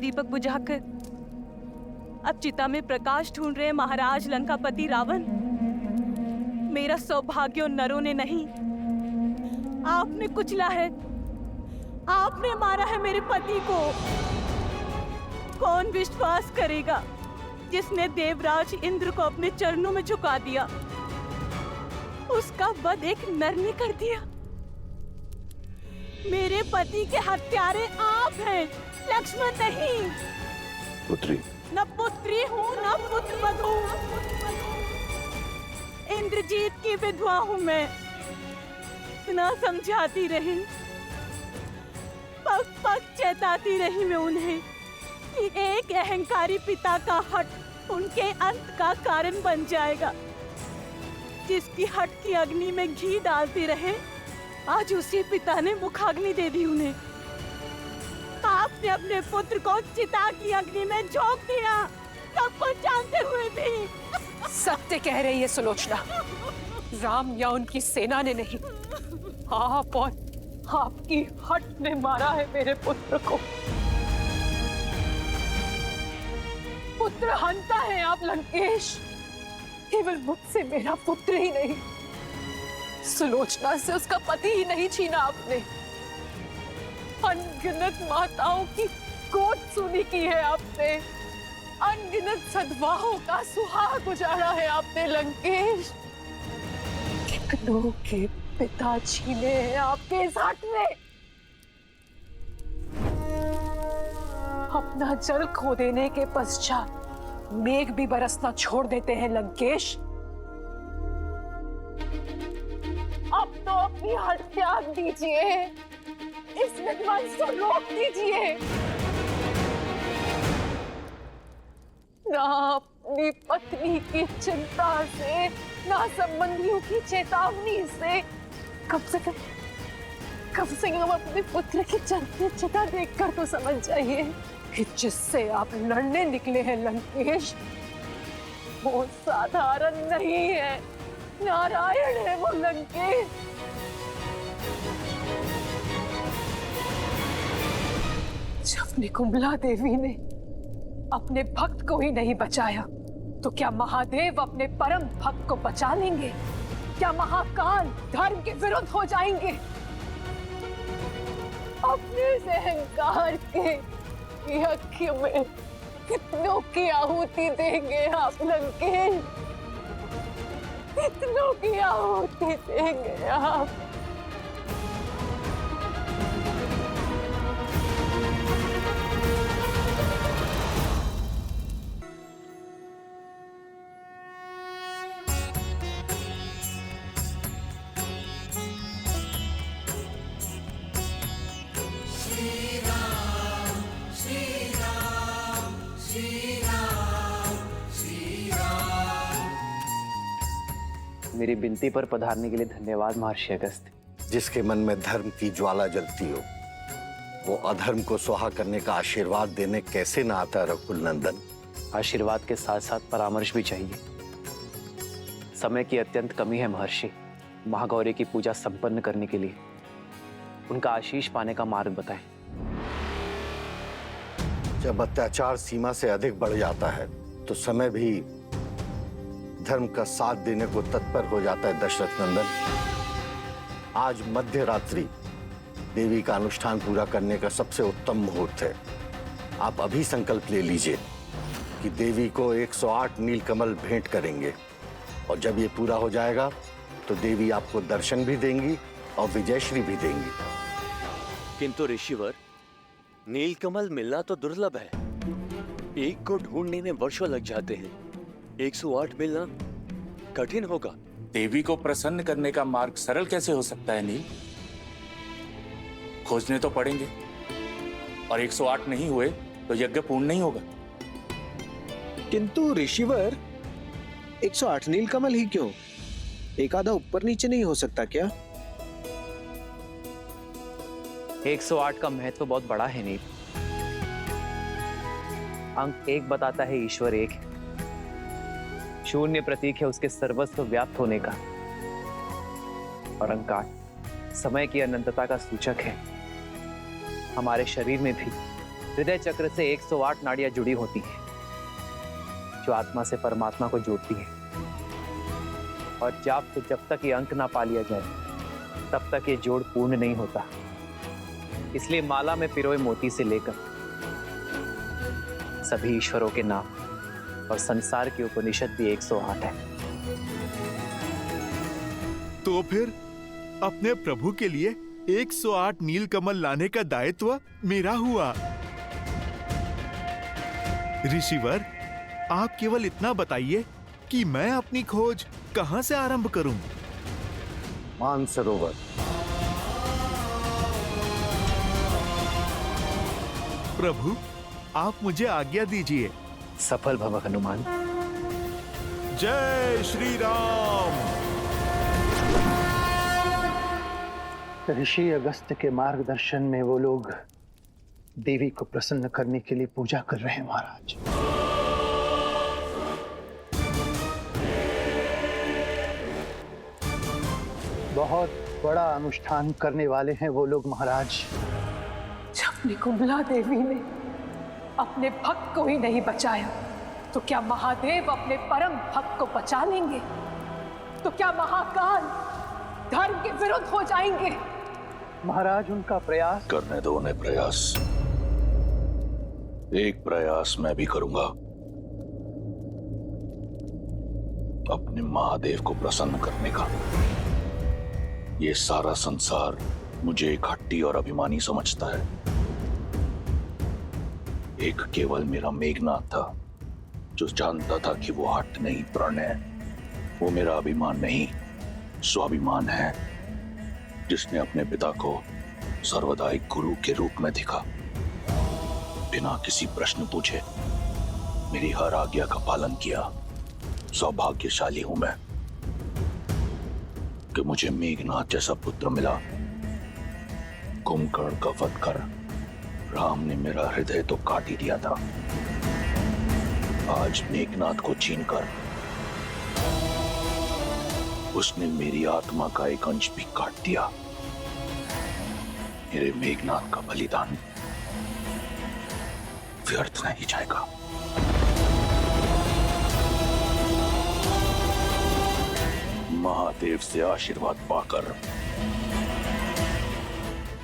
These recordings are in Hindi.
दीपक बुझाकर अब चिता में प्रकाश ढूंढ रहे महाराज लंकापति रावण। मेरा सौभाग्य उन नरों ने नहीं, आपने कुचला है, आपने मारा है मेरे पति को। कौन विश्वास करेगा जिसने देवराज इंद्र को अपने चरणों में झुका दिया, उसका वध एक नर ने कर दिया। मेरे पति के हत्यारे आप हैं, लक्ष्मण नहीं। पुत्री, न पुत्री हूँ न पुत्र वधू, इंद्रजीत की विधवा हूँ मैं। इतना समझाती रही, पग पग चेताती रही मैं उन्हें कि एक अहंकारी पिता का हट उनके अंत का कारण बन जाएगा। जिसकी हट की अग्नि में घी डालते रहे, आज उसी पिता ने मुखाग्नि दे दी उन्हें। आपने अपने पुत्र को चिता की अग्नि में झोंक दिया, सब कुछ जानते हुए भी। सत्य कह रही है सुलोचना, राम या उनकी सेना ने नहीं, आप और आपकी हट ने मारा है मेरे पुत्र को। पुत्र हंता है आप लंकेश, केवल मुझसे मेरा पुत्र ही नहीं, सुलोचना से उसका पति ही नहीं छीना आपने। अनगिनत माताओं की गोद सुनी की है आपने, अनगिनत सद्भावों का सुहाग उजाड़ा है आपने लंकेश। कितनों के पिता छीने हैं आपके इस हट में। अपना जल खो देने के पश्चात मेघ भी बरसना छोड़ देते हैं लंकेश। अब तो अपनी हट त्याग दीजिए, इस विध्वंस को रोक दीजिए। ना अपनी पत्नी की चिंता से, ना संबंधियों की चेतावनी से, कम से कम अपने पुत्र की चलती चिता देखकर तो समझ जाइए कि जिससे आप लड़ने निकले हैं लंकेश, वो साधारण नहीं है, नारायण है वो लंकेश। जब निकुंभला देवी ने अपने भक्त को ही नहीं बचाया, तो क्या महादेव अपने परम भक्त को बचा लेंगे? क्या महाकाल धर्म के विरुद्ध हो जाएंगे? अपने इस अहंकार के यज्ञ में कितनों की आहुति देंगे आप लंकेश? कितनों की आहुति देंगे आप? मेरी विनती पर पधारने के लिए धन्यवाद महर्षि अगस्त्य। जिसके मन में धर्म की ज्वाला जलती हो, वो अधर्म को स्वाहा करने का आशीर्वाद देने कैसे ना आता रघुकुल नंदन। आशीर्वाद के साथ साथ परामर्श भी चाहिए। समय की अत्यंत कमी है महर्षि। महागौरी की पूजा संपन्न करने के लिए उनका आशीष पाने का मार्ग बताएं। जब अत्याचार सीमा से अधिक बढ़ जाता है तो समय भी धर्म का साथ देने को तत्पर हो जाता है दशरथ नंदन। आज मध्य रात्रि देवी का अनुष्ठान पूरा करने का सबसे उत्तम मुहूर्त है। आप अभी संकल्प ले लीजिए कि देवी को 108 नीलकमल भेंट करेंगे, और जब ये पूरा हो जाएगा तो देवी आपको दर्शन भी देंगी और विजयश्री भी देंगी। किंतु ऋषिवर, नीलकमल मिलना तो दुर्लभ है। एक को ढूंढने में वर्षों लग जाते हैं। 108 मिलना कठिन होगा। देवी को प्रसन्न करने का मार्ग सरल कैसे हो सकता है नील? खोजने तो पड़ेंगे, और 108 नहीं हुए तो यज्ञ पूर्ण नहीं होगा। किंतु ऋषिवर, 108 नीलकमल ही क्यों? एक आधा ऊपर नीचे नहीं हो सकता क्या? 108 का महत्व तो बहुत बड़ा है नील। अंक 1 बताता है ईश्वर एक है। शून्य प्रतीक है उसके सर्वस्व व्याप्त होने का, और अंक 8 समय की अनंतता का सूचक है। हमारे शरीर में भी हृदय चक्र से 108 नाड़ियां जुड़ी होती हैं, जो आत्मा से परमात्मा को जोड़ती है। और जब तक ये अंक ना पा लिया जाए, तब तक ये जोड़ पूर्ण नहीं होता। इसलिए माला में पिरोए मोती से लेकर सभी ईश्वरों के नाम और संसार की उपनिषद भी 108 है। तो फिर अपने प्रभु के लिए 108 नीलकमल लाने का दायित्व मेरा हुआ। ऋषिवर, आप केवल इतना बताइए कि मैं अपनी खोज कहां से आरंभ करूं? मानसरोवर। प्रभु, आप मुझे आज्ञा दीजिए। सफल भव हनुमान। जय श्री राम। ऋषि अगस्त्य के मार्गदर्शन में वो लोग देवी को प्रसन्न करने के लिए पूजा कर रहे हैं महाराज। बहुत बड़ा अनुष्ठान करने वाले हैं वो लोग महाराज। जब निकुंभला देवी ने अपने भक्त को ही नहीं बचाया, तो क्या महादेव अपने परम भक्त को बचा लेंगे? तो क्या महाकाल धर्म के विरुद्ध हो जाएंगे? महाराज, उनका प्रयास करने दो उन्हें प्रयास। एक प्रयास मैं भी करूंगा, अपने महादेव को प्रसन्न करने का। ये सारा संसार मुझे एक हट्टी और अभिमानी समझता है। एक केवल मेरा मेघनाथ था, जो जानता था कि वो हट नहीं, प्रण है। वो मेरा अभिमान नहीं, स्वाभिमान है, जिसने अपने पिता को सर्वदा एक गुरु के रूप में देखा। बिना किसी प्रश्न पूछे मेरी हर आज्ञा का पालन किया। सौभाग्यशाली हूं मैं कि मुझे मेघनाथ जैसा पुत्र मिला। कुंभकर्ण का वध कर राम ने मेरा हृदय तो काट ही दिया था। आज मेघनाथ को छीनकर उसने मेरी आत्मा का एक अंश भी काट दिया। मेरे मेघनाथ का बलिदान व्यर्थ नहीं जाएगा। महादेव से आशीर्वाद पाकर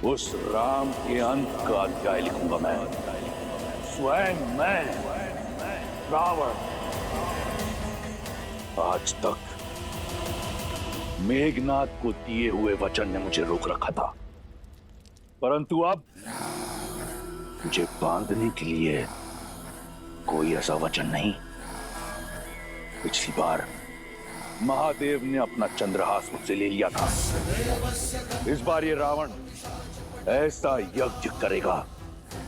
उस राम के अंत का अध्याय लिखूंगा मैं। स्वयं मैं, रावण। आज तक मेघनाथ को दिए हुए वचन ने मुझे रोक रखा था, परंतु अब मुझे बांधने के लिए कोई ऐसा वचन नहीं। पिछली बार महादेव ने अपना चंद्रहास मुझसे ले लिया था। इस बार ये रावण ऐसा यज्ञ करेगा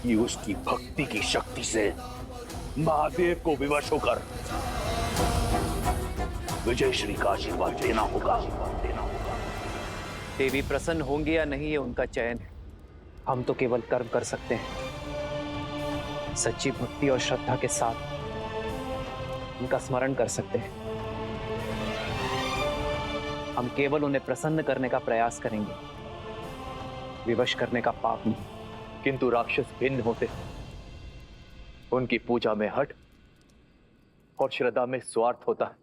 कि उसकी भक्ति की शक्ति से महादेव को विवश होकर विजय श्री का आशीर्वाद देना होगा। देवी प्रसन्न होंगी या नहीं, ये उनका चयन है। हम तो केवल कर्म कर सकते हैं। सच्ची भक्ति और श्रद्धा के साथ उनका स्मरण कर सकते हैं। हम केवल उन्हें प्रसन्न करने का प्रयास करेंगे, विवश करने का पाप नहीं। किंतु राक्षस भिन्न होते हैं। उनकी पूजा में हठ और श्रद्धा में स्वार्थ होता है,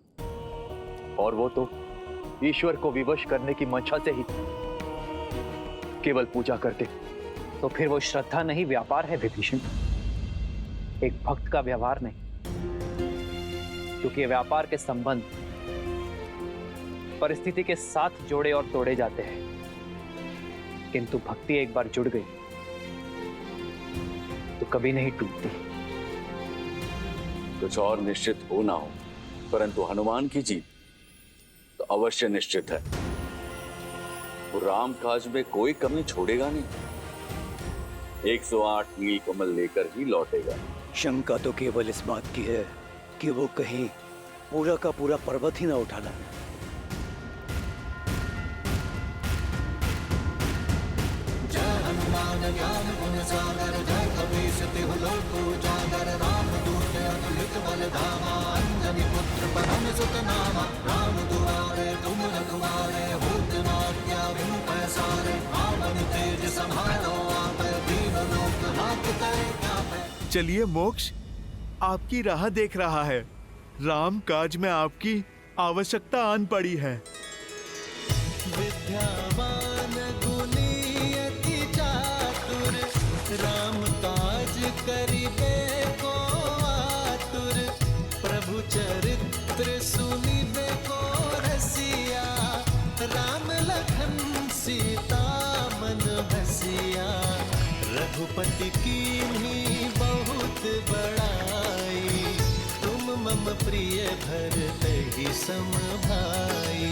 और वो तो ईश्वर को विवश करने की मंशा से ही केवल पूजा करते। तो फिर वो श्रद्धा नहीं, व्यापार है विभीषण, एक भक्त का व्यवहार नहीं। क्योंकि व्यापार के संबंध परिस्थिति के साथ जोड़े और तोड़े जाते हैं, किंतु भक्ति एक बार जुड़ गई तो कभी नहीं टूटती। कुछ और निश्चित हो ना हो, परंतु हनुमान की जीत तो अवश्य निश्चित है। वो राम काज में कोई कमी छोड़ेगा नहीं। 108 नीलकमल लेकर ही लौटेगा। शंका तो केवल इस बात की है कि वो कहीं पूरा का पूरा पर्वत ही ना उठा लाए। जय हनुमान ज्ञान गुण सागर, जय कपीस तिहु लोक उजागर। राम दूत अतुलित बल धामा, अंजनी पुत्र पवन सुत नामा। राम दुआरे तुम रखवारे, होत न आज्ञा बिनु पैसारे। रावण तेज समारो आप, दीन लोक हाथ करे क्या चलिए मोक्ष आपकी राह देख रहा है। राम काज में आपकी आवश्यकता आन पड़ी है। विद्यावान गुणी अति चातुर, राम काज करिबे को आतुर, प्रभु चरित्र सुनिबे को रसिया, राम लखन सीता मन बसिया, रघुपति कीन्ही बहुत बड़ाई, तुम मम प्रिय भरतहि सम भाई,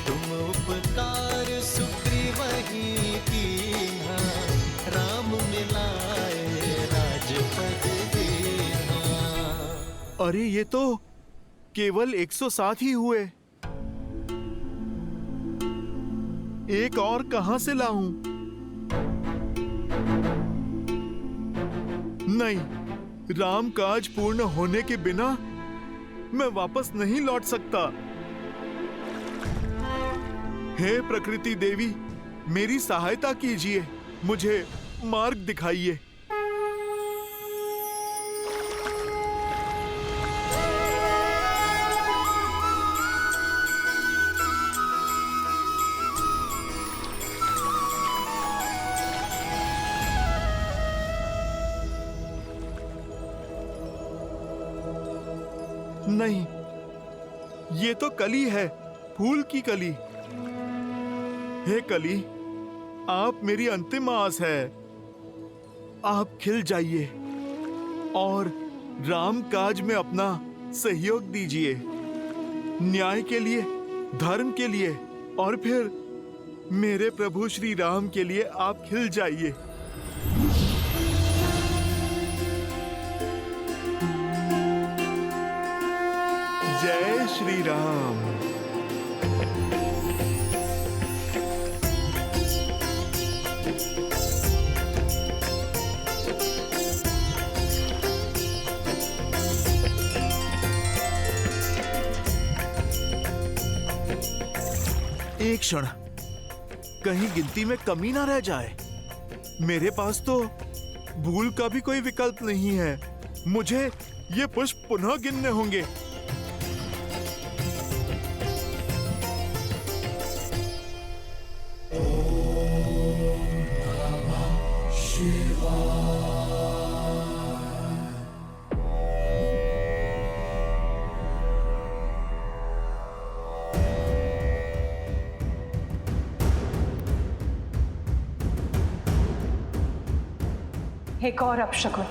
तुम उपकार सुग्रीवहि कीन्हा, राम मिलाए राजपद दीन्हा। अरे ये तो केवल 107 ही हुए। एक और कहां से लाऊं? नहीं, राम काज पूर्ण होने के बिना मैं वापस नहीं लौट सकता। हे प्रकृति देवी, मेरी सहायता कीजिए, मुझे मार्ग दिखाइए। नहीं, ये तो कली है, फूल की कली। हे कली, आप मेरी अंतिम आस है। आप खिल जाइए और राम काज में अपना सहयोग दीजिए, न्याय के लिए, धर्म के लिए, और फिर मेरे प्रभु श्री राम के लिए आप खिल जाइए। जय श्री राम। एक क्षण, कहीं गिनती में कमी ना रह जाए। मेरे पास तो भूल का भी कोई विकल्प नहीं है। मुझे ये पुष्प पुनः गिनने होंगे। एक और अपशकुन,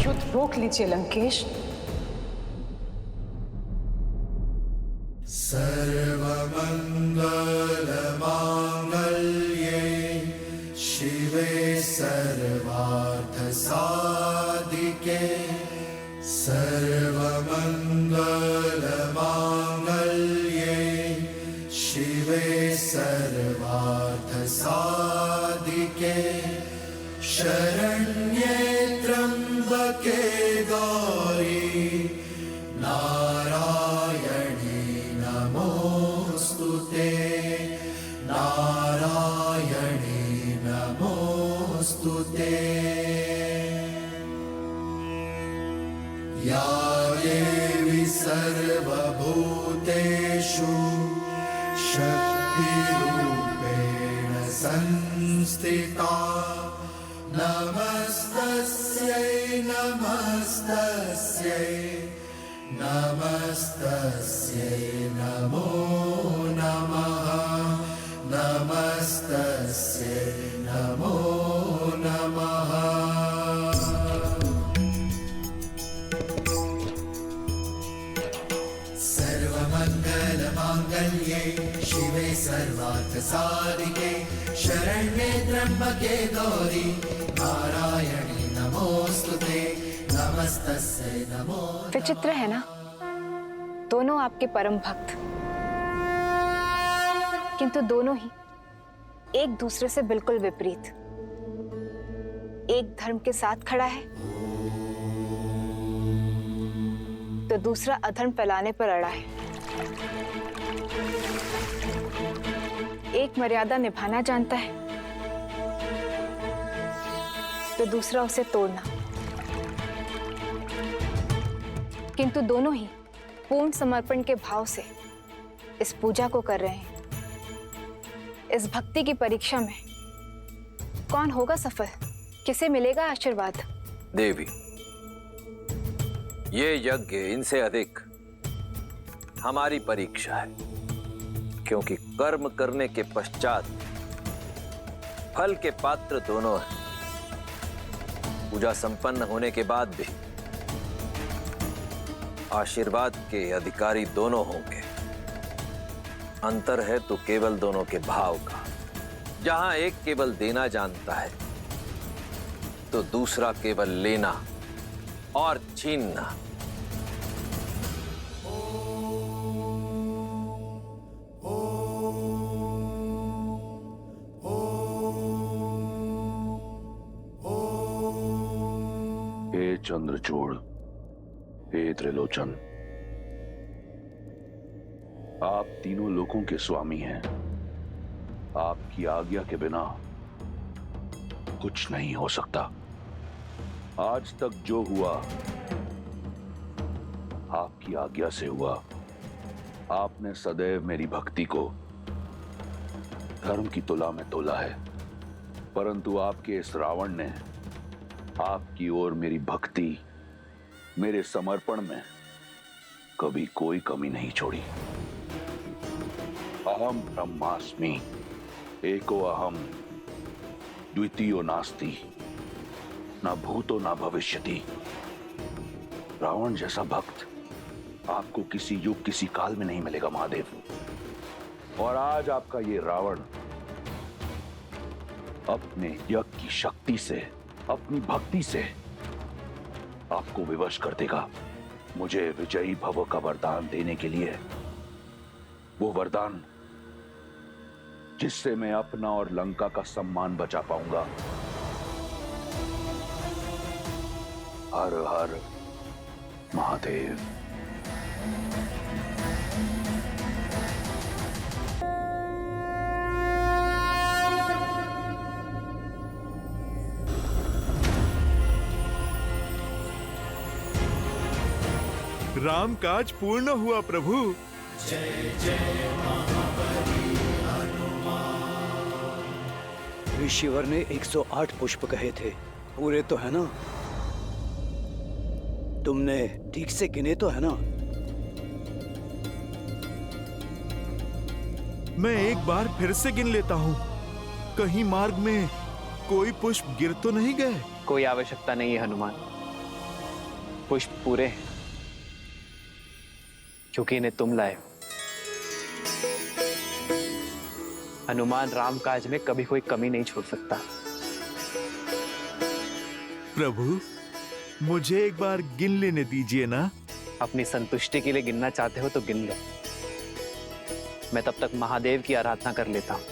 युद्ध रोक लीजिए लंकेश। सर्वमंगल मांगल्ये शिवे सर्वार्थ साधिके, सर्वमंगल मांगल्ये शिवे सर्वार्थ साधिके, शरण्ये त्र्यंबके गौरी नारायणी नमोस्तुते, नारायणी नमोस्तुते। या देवी सर्वभूतेषु शक्तिरूपेण संस्थिता, नमस्तस्यै नमस्तस्यै नमस्तस्यै नमो नमः, नमस्तस्यै नमो नमः। सर्वमंगल मांगल्ये शिवे सर्वार्थ साधिके, शरण्ये त्र्यंबके गौरी नारायणी नमोस्तुते, नमस्तस्यै नमो। विचित्र है ना, दोनों आपके परम भक्त, किंतु दोनों ही एक दूसरे से बिल्कुल विपरीत। एक धर्म के साथ खड़ा है तो दूसरा अधर्म फैलाने पर अड़ा है। एक मर्यादा निभाना जानता है तो दूसरा उसे तोड़ना। किंतु दोनों ही पूर्ण समर्पण के भाव से इस पूजा को कर रहे हैं। इस भक्ति की परीक्षा में कौन होगा सफल, किसे मिलेगा आशीर्वाद? देवी, ये यज्ञ इनसे अधिक हमारी परीक्षा है, क्योंकि कर्म करने के पश्चात फल के पात्र दोनों हैं। पूजा संपन्न होने के बाद भी आशीर्वाद के अधिकारी दोनों होंगे। अंतर है तो केवल दोनों के भाव का। जहां एक केवल देना जानता है तो दूसरा केवल लेना और छीनना। हे चंद्रचूड़, हे त्रिलोचन, आप तीनों लोकों के स्वामी हैं। आपकी आज्ञा के बिना कुछ नहीं हो सकता। आज तक जो हुआ आपकी आज्ञा से हुआ। आपने सदैव मेरी भक्ति को धर्म की तुला में तोला है, परंतु आपके इस रावण ने आपकी ओर मेरी भक्ति, मेरे समर्पण में कभी कोई कमी नहीं छोड़ी। अहम ब्रह्मास्मि, एको अहम, द्वितीयो नास्ति, न भूतो न भविष्यति। रावण जैसा भक्त आपको किसी युग किसी काल में नहीं मिलेगा महादेव। और आज आपका ये रावण अपने यज्ञ की शक्ति से, अपनी भक्ति से आपको विवश कर देगा। मुझे विजयी भव का वरदान देने के लिए, वो वरदान जिससे मैं अपना और लंका का सम्मान बचा पाऊंगा। हर हर महादेव। राम काज पूर्ण हुआ प्रभु। जय जय महाबली हनुमान। ऋषिवर ने 108 पुष्प कहे थे, पूरे तो है ना? तुमने ठीक से गिने तो है ना? मैं एक बार फिर से गिन लेता हूँ। कहीं मार्ग में कोई पुष्प गिर तो नहीं गए? कोई आवश्यकता नहीं है हनुमान, पुष्प पूरे हैं, क्योंकि इन्हें तुम लाए हो। हनुमान राम काज में कभी कोई कमी नहीं छोड़ सकता। प्रभु, मुझे एक बार गिन लेने दीजिए ना। अपनी संतुष्टि के लिए गिनना चाहते हो तो गिन लो। मैं तब तक महादेव की आराधना कर लेता हूं,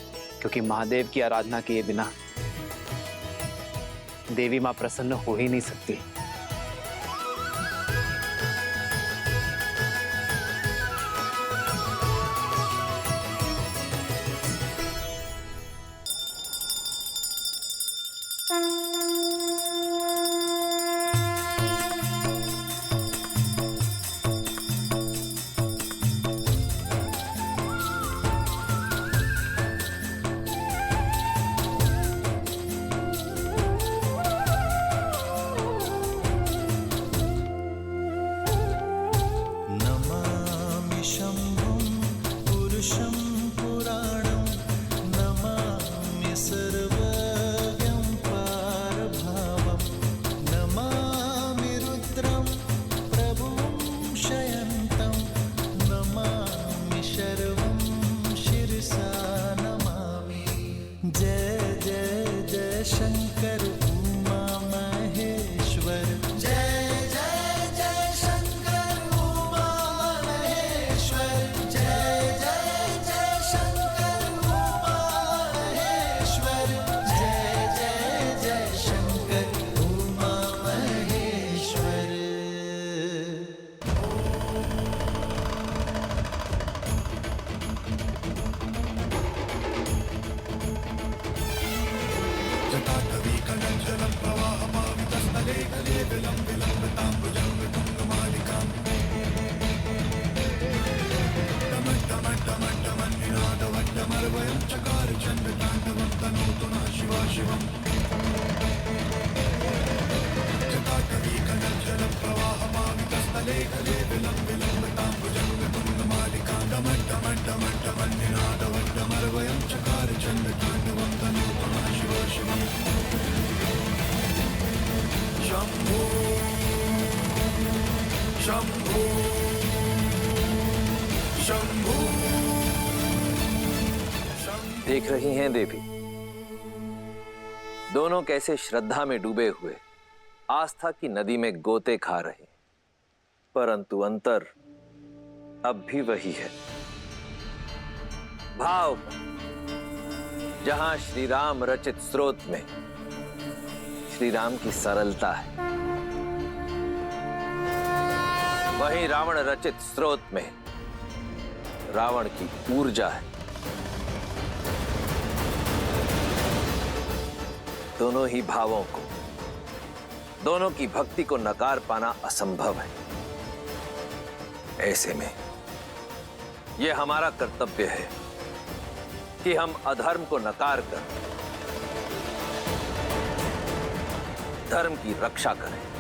क्योंकि महादेव की आराधना किए बिना देवी मां प्रसन्न हो ही नहीं सकती। जटाटवी कलंजन प्रवाह देख रही हैं देवी, दोनों कैसे श्रद्धा में डूबे हुए आस्था की नदी में गोते खा रहे हैं, परंतु अंतर अब भी वही है। भाव जहां श्री राम रचित स्रोत में श्री राम की सरलता है, वहीं रावण रचित स्रोत में रावण की ऊर्जा है। दोनों ही भावों को, दोनों की भक्ति को नकार पाना असंभव है। ऐसे में यह हमारा कर्तव्य है कि हम अधर्म को नकार कर धर्म की रक्षा करें।